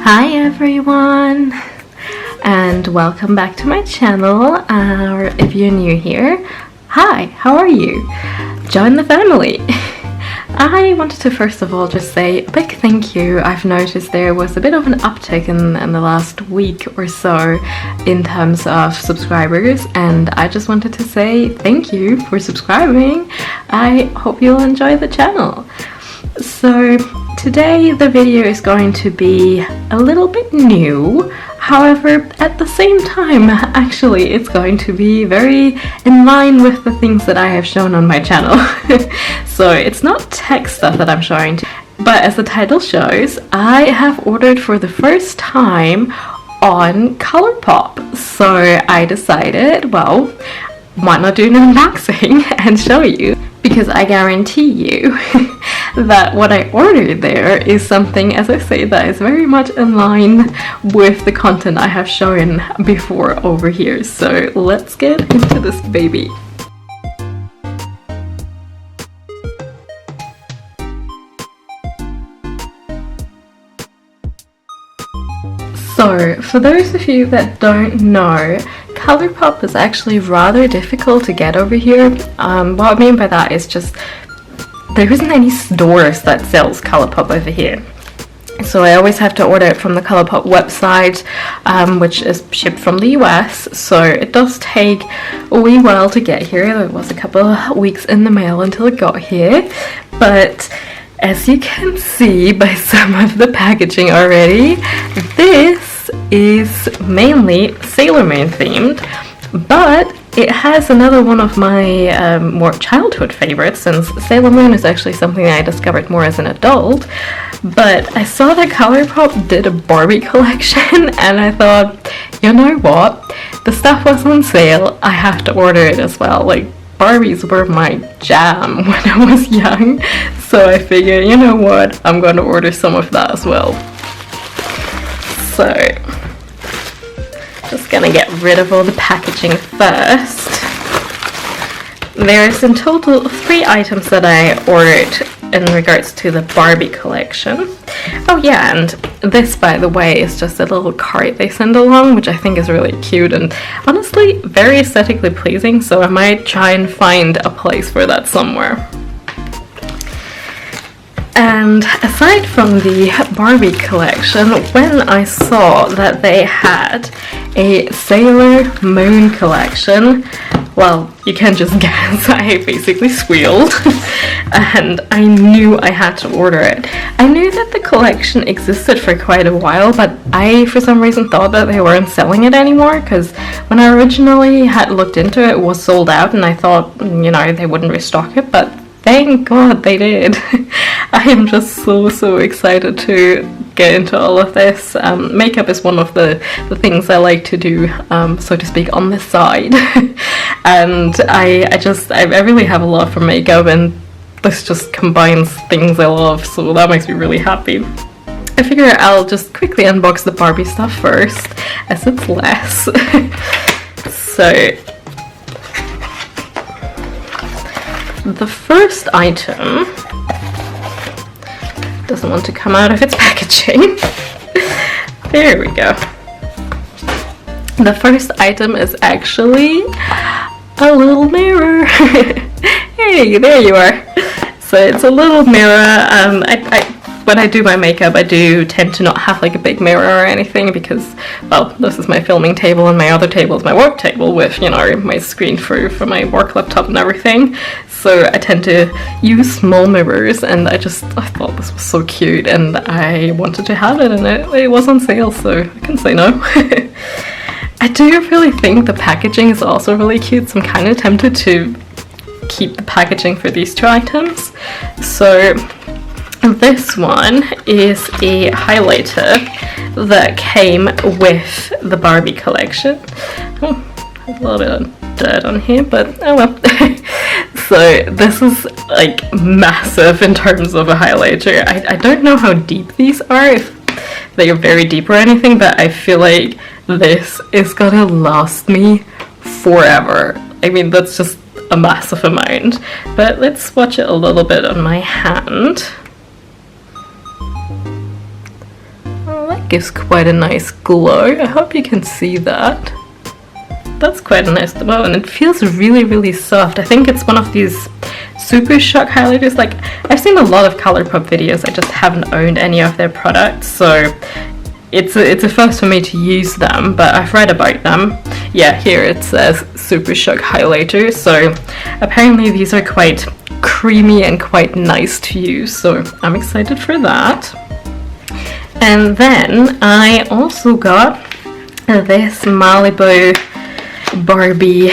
Hi everyone, and welcome back to my channel, or if you're new here, hi, how are you? Join the family. I wanted to first of all just say a big thank you. I've noticed there was a bit of an uptick in the last week or so in terms of subscribers, and I just wanted to say thank you for subscribing. I hope you'll enjoy the channel. So today the video is going to be a little bit new, however at the same time actually it's going to be very in line with the things that I have shown on my channel. So it's not tech stuff that I'm showing to, but as the title shows, I have ordered for the first time on Colourpop. So I decided, well, why not do an unboxing and show you, because I guarantee you that what I ordered there is something, as I say, that is very much in line with the content I have shown before over here. So let's get into this baby. So for those of you that don't know, Colourpop is actually rather difficult to get over here. What I mean by that is just there isn't any stores that sells Colourpop over here. So I always have to order it from the Colourpop website, which is shipped from the US. So it does take a wee while to get here. It was a couple of weeks in the mail until it got here. But as you can see by some of the packaging already, this is mainly Sailor Moon themed, but it has another one of my more childhood favorites, since Sailor Moon is actually something I discovered more as an adult. But I saw that Colourpop did a Barbie collection and I thought, you know what, the stuff was on sale, I have to order it as well. Like, Barbies were my jam when I was young, so I figured, you know what, I'm going to order some of that as well. So, just gonna get rid of all the packaging first. There's in total 3 items that I ordered in regards to the Barbie collection. Oh yeah, and this, by the way, is just a little card they send along, which I think is really cute and honestly very aesthetically pleasing, so I might try and find a place for that somewhere. And aside from the Barbie collection, when I saw that they had a Sailor Moon collection, well, you can just guess, I basically squealed and I knew I had to order it. I knew that the collection existed for quite a while, but I for some reason thought that they weren't selling it anymore, because when I originally had looked into it, it was sold out and I thought, you know, they wouldn't restock it, but thank God they did. I am just so excited to get into all of this. Makeup is one of the things I like to do, so to speak, on the side. And I really have a love for makeup, and this just combines things I love, so that makes me really happy. I figure I'll just quickly unbox the Barbie stuff first, as it's less. So the first item doesn't want to come out of its packaging. There we go. The first item is actually a little mirror. Hey, there you are. So it's a little mirror. When I do my makeup, I do tend to not have like a big mirror or anything, because, well, this is my filming table and my other table is my work table with, you know, my screen for my work laptop and everything. So I tend to use small mirrors, and I thought this was so cute and I wanted to have it, and it was on sale, so I couldn't say no. I do really think the packaging is also really cute, so I'm kind of tempted to keep the packaging for these 2 items. So this one is a highlighter that came with the Barbie collection. Oh, there's a little bit of dirt on here, but oh well. So this is like massive in terms of a highlighter. I don't know how deep these are, if they are very deep or anything, but I feel like this is gonna last me forever. I mean, that's just a massive amount. But let's swatch it a little bit on my hand. gives quite a nice glow. I hope you can see that. That's quite a nice glow, and it feels really, really soft. I think it's one of these super shock highlighters. Like, I've seen a lot of Colourpop videos, I just haven't owned any of their products, so it's a first for me to use them, but I've read about them. Yeah, here it says super shock highlighter, so apparently these are quite creamy and quite nice to use, so I'm excited for that. And then I also got this Malibu Barbie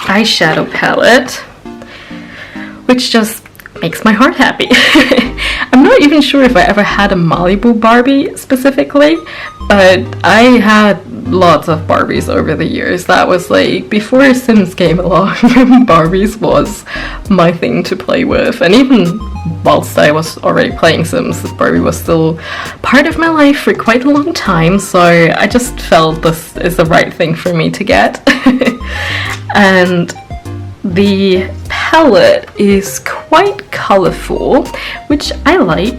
eyeshadow palette, which just makes my heart happy. I'm not even sure if I ever had a Malibu Barbie specifically, but I had lots of Barbies over the years. That was like before Sims came along. Barbies was my thing to play with, and even whilst I was already playing Sims, Barbie was still part of my life for quite a long time, so I just felt this is the right thing for me to get. And the palette is quite colourful, which I like.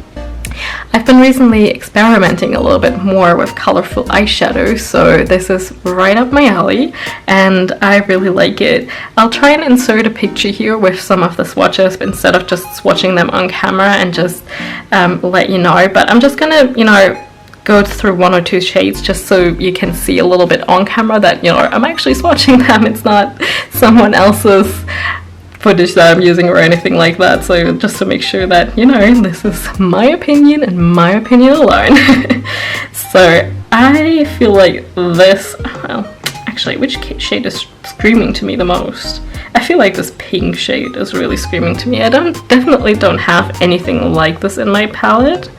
I've been recently experimenting a little bit more with colourful eyeshadow, so this is right up my alley and I really like it. I'll try and insert a picture here with some of the swatches instead of just swatching them on camera and just let you know, but I'm just gonna, you know, go through one or two shades just so you can see a little bit on camera that, you know, I'm actually swatching them. It's not someone else's footage that I'm using or anything like that, so just to make sure that, you know, this is my opinion and my opinion alone. So I feel like this, well, actually, which shade is screaming to me the most? I feel like this pink shade is really screaming to me. I definitely don't have anything like this in my palette.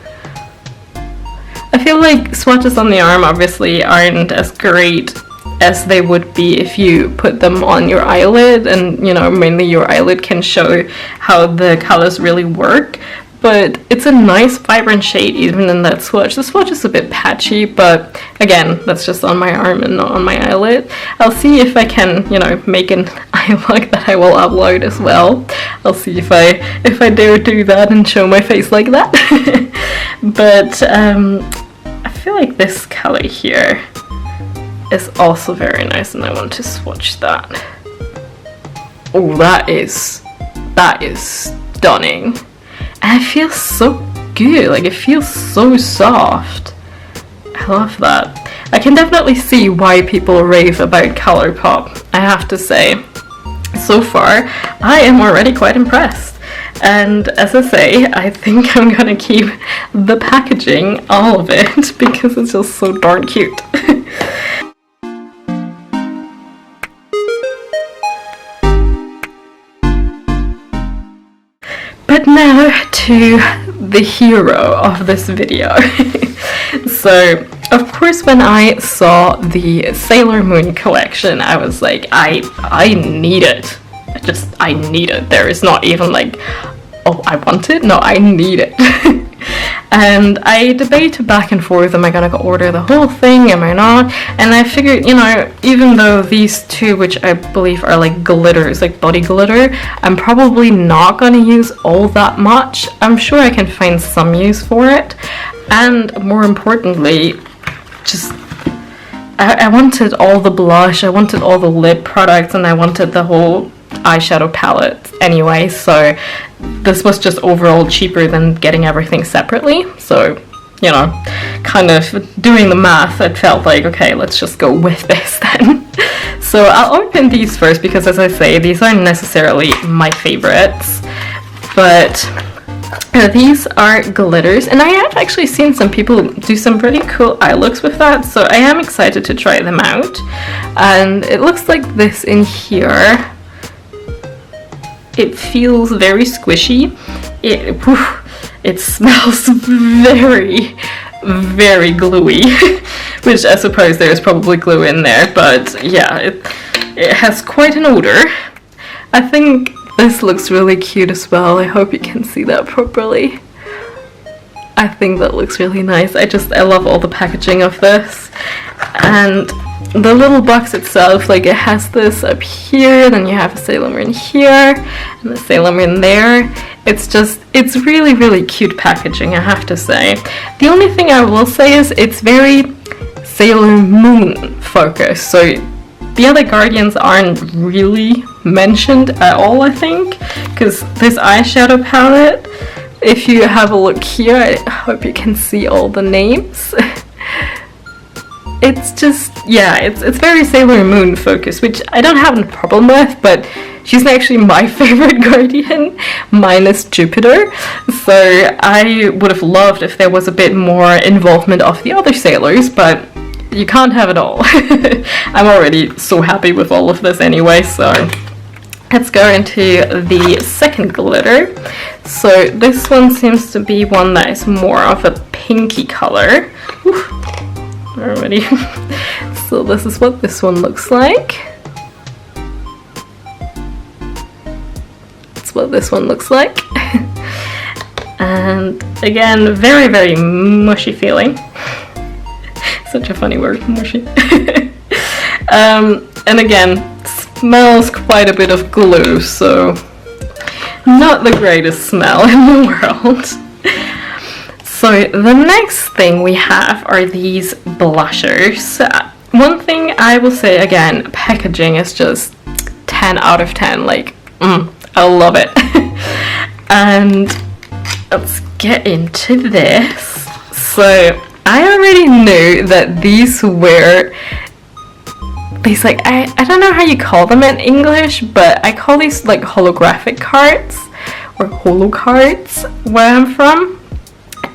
I feel like swatches on the arm obviously aren't as great as they would be if you put them on your eyelid, and, you know, mainly your eyelid can show how the colors really work, but it's a nice vibrant shade even in that swatch. The swatch is a bit patchy, but again, that's just on my arm and not on my eyelid. I'll see if I can, you know, make an eye look that I will upload as well. I'll see if I dare do that and show my face like that. But I feel like this color here is also very nice and I want to swatch that. Oh, that is stunning. And it feels so good, like it feels so soft. I love that. I can definitely see why people rave about Colourpop, I have to say. So far, I am already quite impressed. And as I say, I think I'm gonna keep the packaging, all of it, because it's just so darn cute. But now to the hero of this video. So, of course, when I saw the Sailor Moon collection, I was like, I need it. I need it. There is not even like, oh, I want it? No, I need it. And I debated back and forth, am I gonna go order the whole thing, am I not? And I figured, you know, even though these two, which I believe are like glitters, like body glitter, I'm probably not gonna use all that much. I'm sure I can find some use for it. And more importantly, just I wanted all the blush, I wanted all the lip products, and I wanted the whole eyeshadow palette anyway, so this was just overall cheaper than getting everything separately. So, you know, kind of doing the math, it felt like, okay, let's just go with this then. So I'll open these first because, as I say, these aren't necessarily my favorites, but these are glitters, and I have actually seen some people do some pretty cool eye looks with that, so I am excited to try them out. And it looks like this in here. It feels very squishy. It smells very, very gluey, which I suppose there's probably glue in there, but yeah, it has quite an odor. I think this looks really cute as well. I hope you can see that properly. I think that looks really nice. I love all the packaging of this. And the little box itself, like it has this up here, then you have a Sailor Moon here, and the Sailor Moon there. It's really, really cute packaging, I have to say. The only thing I will say is it's very Sailor Moon focused, so the other Guardians aren't really mentioned at all, I think, because this eyeshadow palette, if you have a look here, I hope you can see all the names. It's just, yeah, it's very Sailor Moon focused, which I don't have a problem with, but she's actually my favorite Guardian, minus Jupiter, so I would have loved if there was a bit more involvement of the other sailors, but you can't have it all. I'm already so happy with all of this anyway, so let's go into the second glitter. So this one seems to be one that is more of a pinky color. Oof. Already. So this is what this one looks like. That's what this one looks like. And again, very, very mushy feeling. Such a funny word, mushy. And again, smells quite a bit of glue, so not the greatest smell in the world. So the next thing we have are these blushers. One thing I will say again, packaging is just 10 out of 10, like, I love it. And let's get into this. So I already knew that these were these, like, I don't know how you call them in English, but I call these like holographic cards or holo cards where I'm from.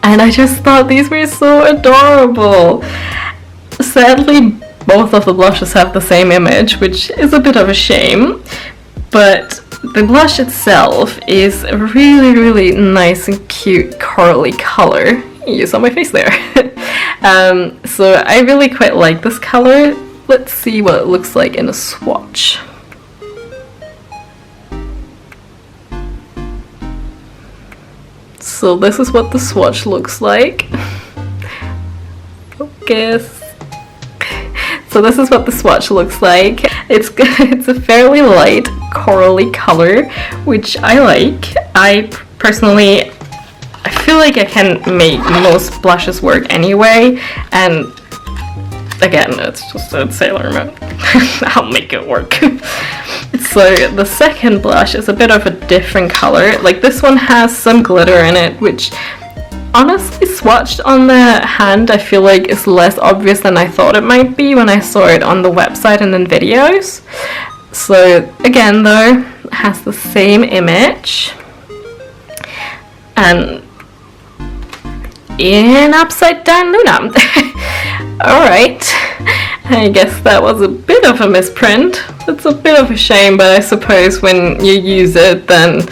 And I just thought these were so adorable. Sadly, both of the blushes have the same image, which is a bit of a shame. But the blush itself is a really, really nice and cute corally color. You saw my face there. So I really quite like this color. Let's see what it looks like in a swatch. So this is what the swatch looks like. Focus. So this is what the swatch looks like. It's a fairly light corally color, which I like. I personally, I feel like I can make most blushes work anyway, and again, it's just a Sailor Moon. I'll make it work. So the second blush is a bit of a different color. Like, this one has some glitter in it, which honestly swatched on the hand I feel like is less obvious than I thought it might be when I saw it on the website and in videos. So again though, it has the same image and in upside down Luna. Alright, I guess that was a bit of a misprint. It's a bit of a shame, but I suppose when you use it, then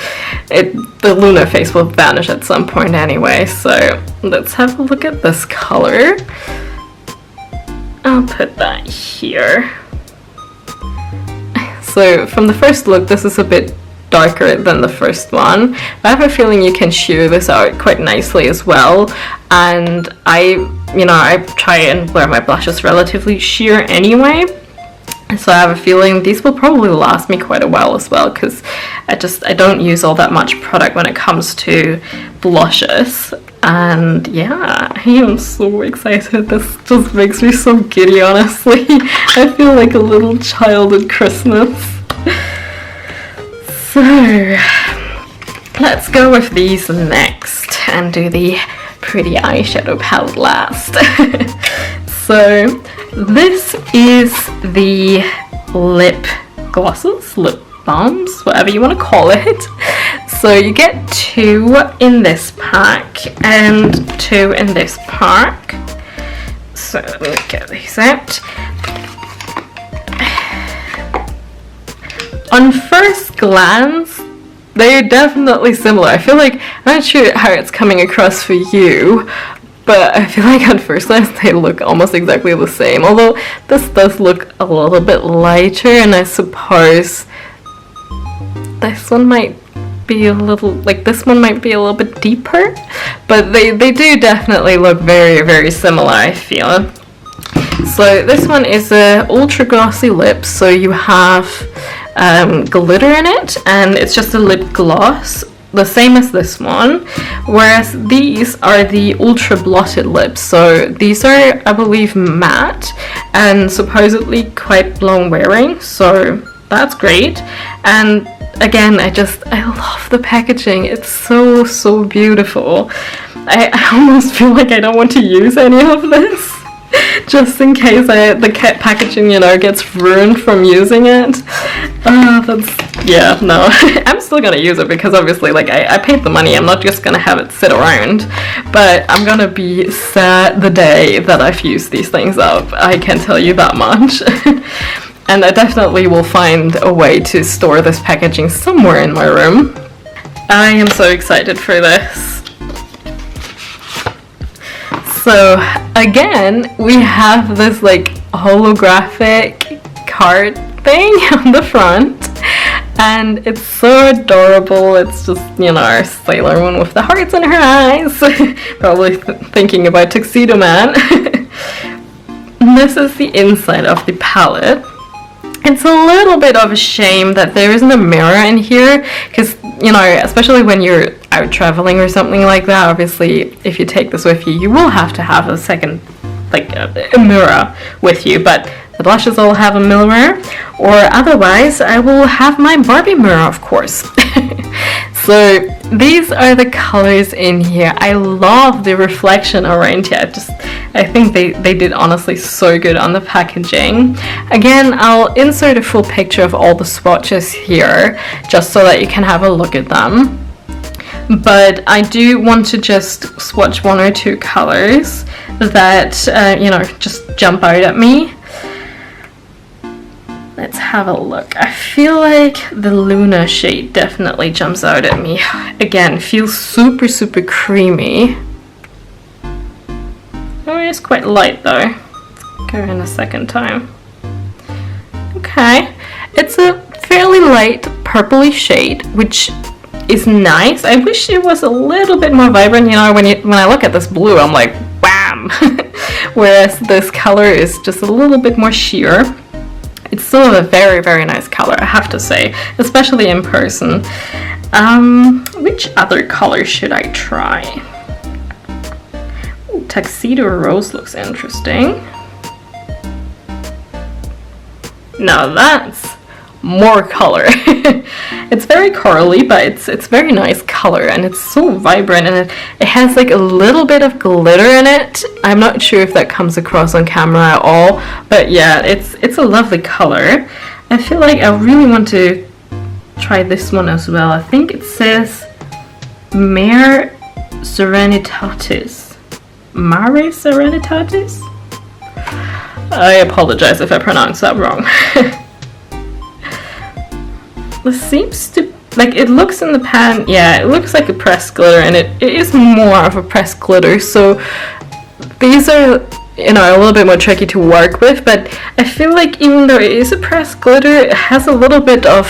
the Luna face will vanish at some point anyway. So let's have a look at this color. I'll put that here. So from the first look, this is a bit darker than the first one, but I have a feeling you can sheer this out quite nicely as well. And I try and wear my blushes relatively sheer anyway, so I have a feeling these will probably last me quite a while as well, because I don't use all that much product when it comes to blushes. And yeah, I am so excited. This just makes me so giddy, honestly. I feel like a little child at Christmas. So let's go with these next and do the pretty eyeshadow palette last. So this is the lip glosses, lip balms, whatever you want to call it. So you get 2 in this pack and 2 in this pack. So let me get these out. On first glance, they're definitely similar. I feel like, I'm not sure how it's coming across for you, but I feel like on first glance they look almost exactly the same. Although this does look a little bit lighter, and I suppose this one might be a little, like this one might be a little bit deeper, but they do definitely look very, very similar, I feel. So this one is a ultra glossy lip, so you have glitter in it, and it's just a lip gloss, the same as this one, whereas these are the ultra blotted lips. So these are, I believe, matte and supposedly quite long wearing, so that's great. And again, I love the packaging. It's so beautiful. I almost feel like I don't want to use any of this just in case the packaging, you know, gets ruined from using it. Yeah, no. I'm still gonna use it because obviously, like, I paid the money. I'm not just gonna have it sit around, but I'm gonna be sad the day that I've used these things up. I can tell you that much. And I definitely will find a way to store this packaging somewhere in my room. I am so excited for this. So again, we have this like holographic card thing on the front, and it's so adorable. It's just, you know, our Sailor Moon with the hearts in her eyes, probably thinking about Tuxedo Man. This is the inside of the palette. It's a little bit of a shame that there isn't a mirror in here, because, you know, especially when you're out traveling or something like that, obviously if you take this with you, you will have to have a second, like a mirror with you, but the blushes all have a mirror, or otherwise I will have my Barbie mirror, of course. So these are the colors in here. I love the reflection around here. I think they did honestly so good on the packaging. Again, I'll insert a full picture of all the swatches here just so that you can have a look at them. But I do want to just swatch one or two colors that, you know, just jump out at me. Let's have a look. I feel like the Luna shade definitely jumps out at me. Again, feels super creamy. Oh, it's quite light though. Let's go in a second time. Okay, it's a fairly light purpley shade, which is nice. I wish it was a little bit more vibrant. You know, when I look at this blue, I'm like, wham! Whereas this color is just a little bit more sheer. It's still a very nice color, I have to say, especially in person. Which other color should I try? Ooh, Tuxedo Rose looks interesting. Now that's more color. It's very corally, but it's very nice color, and it's so vibrant, and it has like a little bit of glitter in it. I'm not sure if that comes across on camera at all, but yeah, it's a lovely color. I feel like I really want to try this one as well. I think it says Mare Serenitatis. Mare Serenitatis? I apologize if I pronounced that wrong. This seems to, like, it looks in the pan, yeah, it looks like a pressed glitter, and it is more of a pressed glitter, so these are, you know, a little bit more tricky to work with, but I feel like even though it is a pressed glitter, it has a little bit of,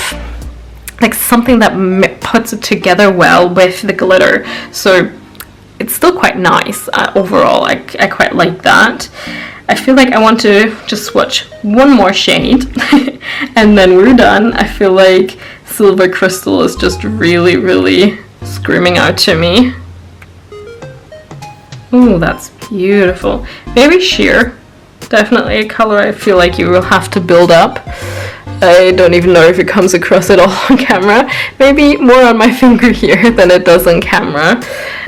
like, something that puts it together well with the glitter, so it's still quite nice overall. I quite like that. I feel like I want to just swatch one more shade and then we're done. I feel like Silver Crystal is just really screaming out to me. Ooh, that's beautiful. Very sheer. Definitely a color I feel like you will have to build up. I don't even know if it comes across at all on camera. Maybe more on my finger here than it does on camera.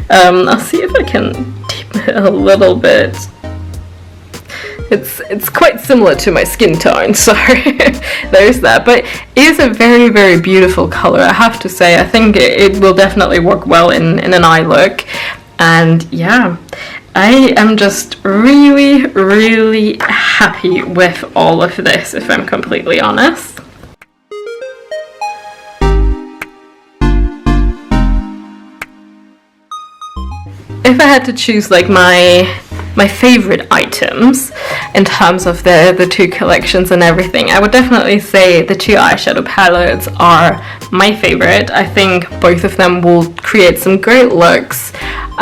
I'll see if I can deepen it a little bit. It's quite similar to my skin tone, so there's that. But it is a very beautiful color, I have to say. I think it will definitely work well in an eye look. And yeah, I am just really happy with all of this, if I'm completely honest. If I had to choose like my favorite items in terms of the two collections and everything, I would definitely say the two eyeshadow palettes are my favorite. I think both of them will create some great looks.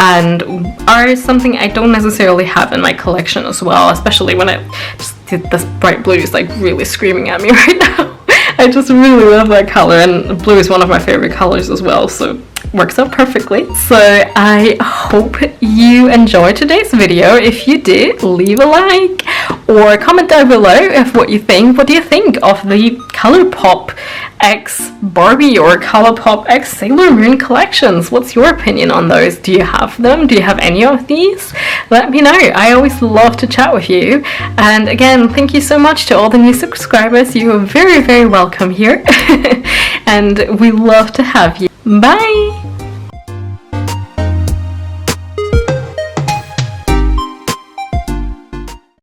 and are something I don't necessarily have in my collection as well, especially when I just did this bright blue is like really screaming at me right now. I just really love that color, and blue is one of my favorite colors as well, so works out perfectly. So I hope you enjoyed today's video. If you did, leave a like or comment down below of what you think. What do you think of the Colourpop X Barbie or Colourpop X Sailor Moon collections? What's your opinion on those? Do you have them? Do you have any of these? Let me know. I always love to chat with you. And again, thank you so much to all the new subscribers. You are very, very welcome here. And we love to have you. Bye!